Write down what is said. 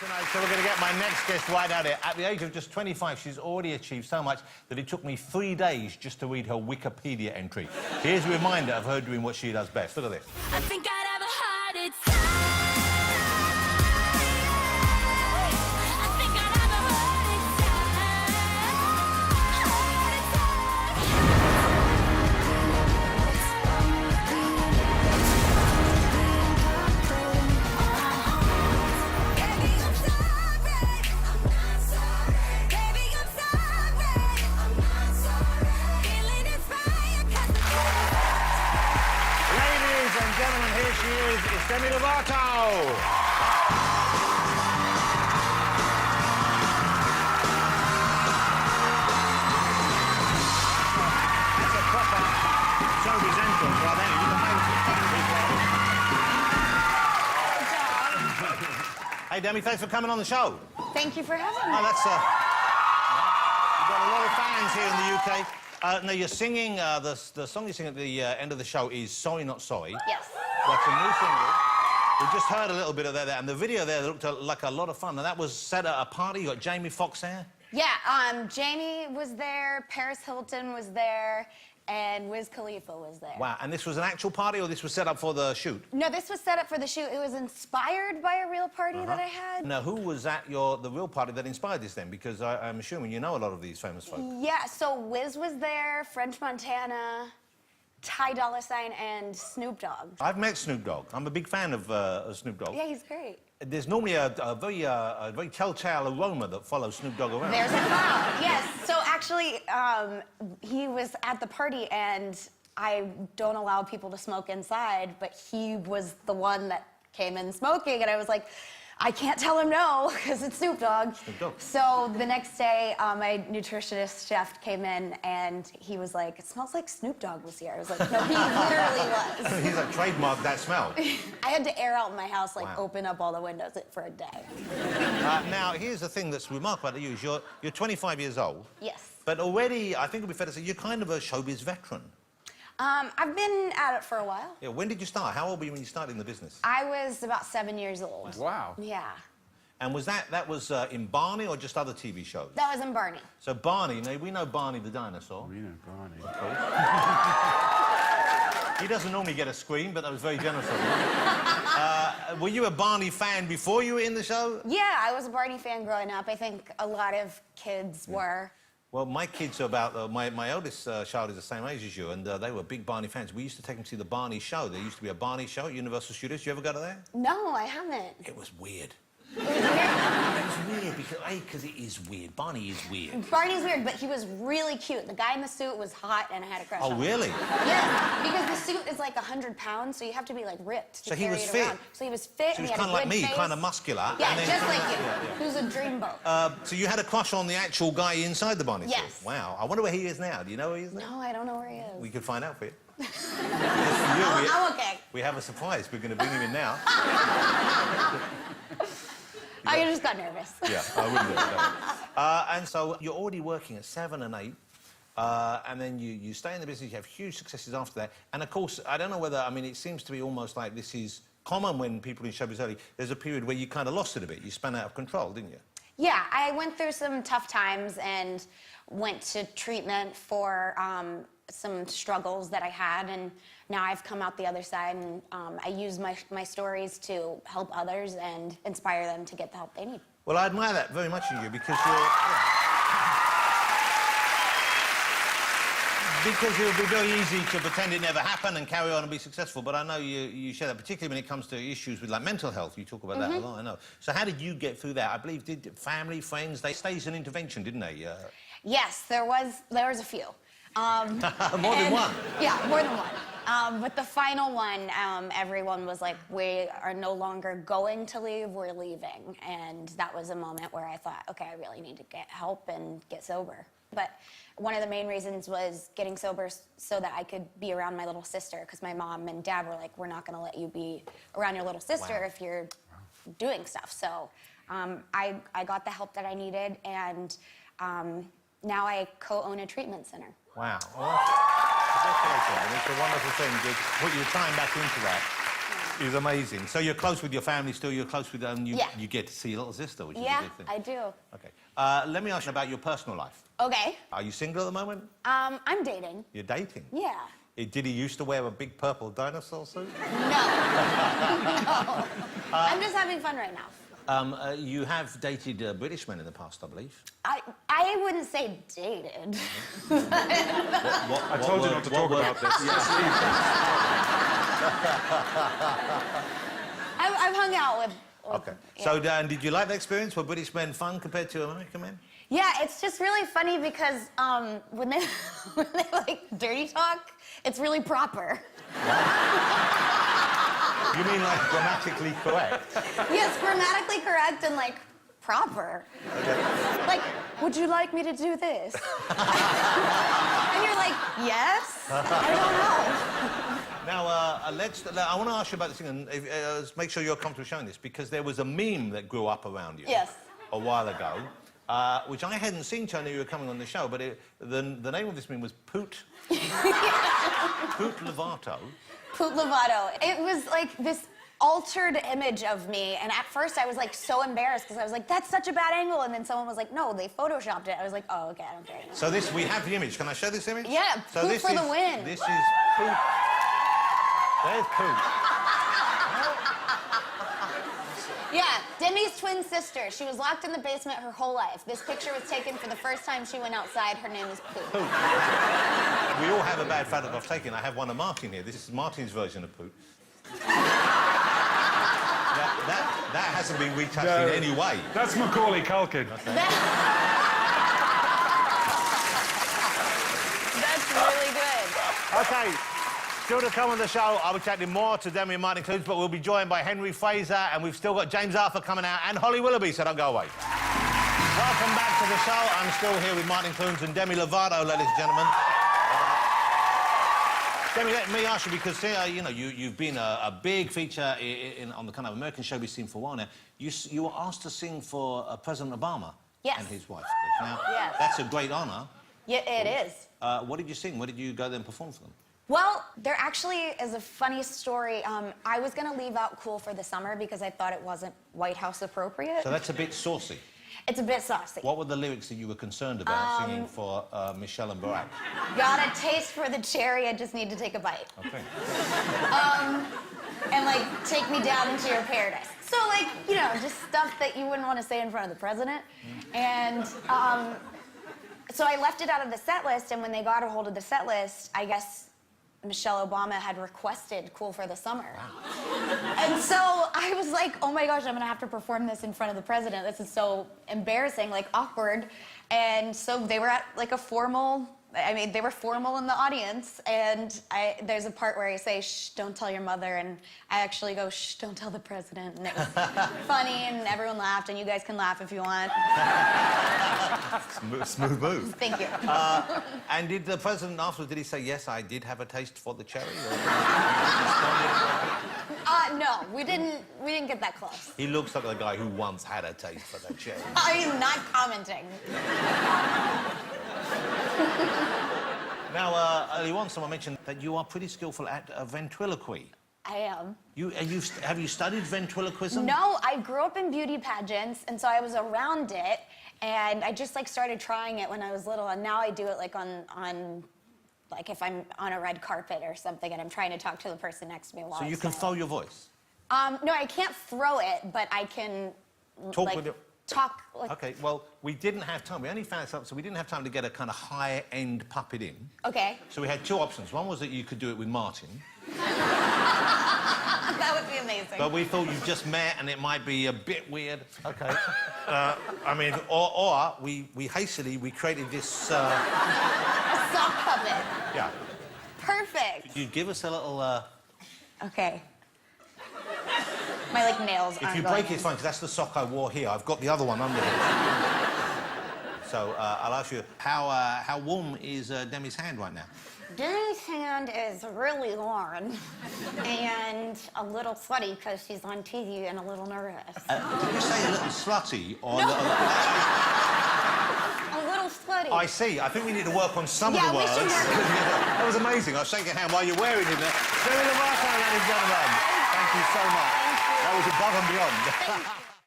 Tonight, so we're going to get my next guest right out here. At the age of just 25, she's already achieved so much that it took me 3 days just to read her Wikipedia entry. Here's a reminder of her doing what she does best. Look at this. I think I'd have a heart attack. I think I'd have a heart It's Demi Lovato. That's a proper showbiz entrance right there. You can make it. Hey, Demi, thanks for coming on the show. Thank you for having me. Oh, that's you've got a lot of fans here in the UK. Now, you're singing, the song you sing at the end of the show is Sorry Not Sorry. Yes. That's a new single. We just heard a little bit of that there, and the video there looked like a lot of fun, and that was set at a party. You got Jamie Foxx there? Yeah, Jamie was there, Paris Hilton was there, and Wiz Khalifa was there. Wow, and this was an actual party, or this was set up for the shoot? No, this was set up for the shoot. It was inspired by a real party that I had. Now, who was at the real party that inspired this then? Because I'm assuming you know a lot of these famous folk. Yeah, so Wiz was there, French Montana, Ty Dolla $ign, and Snoop Dogg. I've met Snoop Dogg. I'm a big fan of Snoop Dogg. Yeah, he's great. There's normally a very telltale aroma that follows Snoop Dogg around. There's a cloud, yes. So actually, he was at the party, and I don't allow people to smoke inside, but he was the one that came in smoking, and I was like, I can't tell him no, because it's Snoop Dogg. Snoop Dogg. So the next day, my nutritionist chef came in, and he was like, it smells like Snoop Dogg was here. I was like, no, he literally was. He's like, trademarked that smell. I had to air out my house, like, Wow. open up all the windows for a day. Now, here's the thing that's remarkable about you is you're 25 years old. Yes. But already, I think it'd be fair to say, you're kind of a showbiz veteran. I've been at it for a while. Yeah, when did you start? How old were you when you started in the business? I was about 7 years old. Wow. Yeah. And was that in Barney or just other TV shows? That was in Barney. So Barney, now we know Barney the dinosaur. We know Barney. He doesn't normally get a scream, but that was very generous of him. Were you a Barney fan before you were in the show? Yeah, I was a Barney fan growing up. I think a lot of kids were. Well, my kids are about... my eldest child is the same age as you, and they were big Barney fans. We used to take them to see the Barney show. There used to be a Barney show at Universal Studios. Did you ever go to that? No, I haven't. It was weird. It was weird. It was weird because it is weird. Barney is weird. Barney's weird, but he was really cute. The guy in the suit was hot, and I had a crush on him. Oh, really? Yeah, because the suit is like 100 pounds, so you have to be like ripped to So he carry was it fit? around. So he was fit, So and he was he had kind a of like good me, face. kind of muscular. Yeah, and then just like you. Yeah. He was a dreamboat. So you had a crush on the actual guy inside the Barney suit? Yes. Wow. I wonder where he is now. Do you know where he is now? No, I don't know where he is. We could find out for you. I'm okay. We have a surprise. We're going to bring him in now. I just got nervous. Yeah, I wouldn't do it. Don't. And so you're already working at 7 and 8, and then you stay in the business, you have huge successes after that. And, of course, I don't know whether... I mean, it seems to be almost like this is common when people in showbiz early. There's a period where you kind of lost it a bit. You spun out of control, didn't you? Yeah, I went through some tough times and went to treatment for some struggles that I had, and now I've come out the other side, and I use my stories to help others and inspire them to get the help they need. Well, I admire that very much in you because you're... Because it would be very easy to pretend it never happened and carry on and be successful, but I know you share that, particularly when it comes to issues with, like, mental health. You talk about that a lot, I know. So how did you get through that? I believe, did family, friends, they staged an intervention, didn't they? Yes, there was a few. More than one? Yeah, more than one. But the final one, everyone was like, we are no longer going to leave, we're leaving. And that was a moment where I thought, okay, I really need to get help and get sober. But one of the main reasons was getting sober so that I could be around my little sister, because my mom and dad were like, we're not going to let you be around your little sister if you're doing stuff. So I got the help that I needed, and now I co-own a treatment center. Wow. Well, congratulations. And it's a wonderful thing to put your time back into that. He's amazing. So you're close with your family still? You're close with them? Yeah. You get to see your little sister, which is a Yeah, good thing. I do. Okay. Let me ask you about your personal life. Okay. Are you single at the moment? I'm dating. You're dating? Yeah. Did he used to wear a big purple dinosaur suit? No. No. I'm just having fun right now. You have dated British men in the past, I believe. I wouldn't say dated. I told you not to talk about this. I've hung out with Okay. yeah. So, did you like the experience? Were British men fun compared to American men? Yeah, it's just really funny because when they when they like dirty talk, it's really proper. You mean like grammatically correct? Yes, grammatically correct and like proper. Okay. Like, would you like me to do this? And you're like, yes? I don't know. Now, I want to ask you about this thing, and make sure you're comfortable showing this, because there was a meme that grew up around you. Yes. A while ago, which I hadn't seen till I knew you were coming on the show, but the name of this meme was Poot. Poot Lovato. Poot Lovato. It was like this altered image of me, and at first I was like so embarrassed because I was like, that's such a bad angle, and then someone was like, no, they photoshopped it. I was like, oh, okay, I don't care anymore. So we have the image. Can I show this image? Yeah, so Poot this for is, the win. This is Poot. There's Poot. Yeah, Demi's twin sister. She was locked in the basement her whole life. This picture was taken for the first time she went outside. Her name is Poot. Poot. We all have a bad photograph taken. I have one of Martin here. This is Martin's version of Poot. That hasn't been retouched No. in any way. That's Macaulay Culkin. That's really good. Okay, still to come on the show, I'll be chatting more to Demi and Martin Clunes, but we'll be joined by Henry Fraser, and we've still got James Arthur coming out, and Holly Willoughby, so don't go away. Welcome back to the show. I'm still here with Martin Clunes and Demi Lovato, ladies and gentlemen. Demi, let me ask you, because you know, you've been a big feature on the kind of American showbiz scene for a while now. You were asked to sing for President Obama Yes. and his wife. Now, Yes. that's a great honour. Yeah, it is. What did you sing? Where did you go there and perform for them? Well, there actually is a funny story. I was going to leave out Cool for the Summer because I thought it wasn't White House appropriate. So that's a bit saucy. It's a bit saucy. What were the lyrics that you were concerned about singing for Michelle and Barack? Got a taste for the cherry, I just need to take a bite. Okay. And, like, take me down into your paradise. So, like, you know, just stuff that you wouldn't want to say in front of the president. And so I left it out of the set list, and when they got a hold of the set list, I guess Michelle Obama had requested Cool for the Summer. Wow. And so I was like, oh my gosh, I'm gonna have to perform this in front of the president. This is so embarrassing, like awkward. And so they were at like a formal, they were formal in the audience, and there's a part where I say, shh, don't tell your mother, and I actually go, shh, don't tell the president, and it was funny, and everyone laughed, and you guys can laugh if you want. Smooth move. Thank you. And did the president afterwards, did he say, yes, I did have a taste for the cherry? No, we didn't get that close. He looks like the guy who once had a taste for the cherry. I am not commenting. Now, earlier on, someone mentioned that you are pretty skillful at ventriloquy. I am. Have you studied ventriloquism? No, I grew up in beauty pageants, and so I was around it, and I just like started trying it when I was little, and now I do it like on like if I'm on a red carpet or something, and I'm trying to talk to the person next to me while So you can throw your voice? No, I can't throw it, but I can Talk like, with it. talk. Like, Okay, well, we didn't have time. We only found this out, so we didn't have time to get a kind of high-end puppet in. Okay. So we had two options. One was that you could do it with Martin. That would be amazing. But we thought you just met and it might be a bit weird. Okay. I mean, or we hastily created this. A sock puppet. Yeah. Perfect. Could you give us a little? Okay. My like nails. If aren't you going break in. it's fine, because that's the sock I wore here. I've got the other one under here. So I'll ask you, how warm is Demi's hand right now? Demi's hand is really warm and a little sweaty because she's on TV and a little nervous. Did you say a little slutty or? No. A little sweaty. I see. I think we need to work on some Yeah, of the we words. should work on That was amazing. I'll shake your hand while you're wearing it there. Demi Lovato, ladies and gentlemen. Thank you. you so much. Thank you. That was above and beyond. Thank you.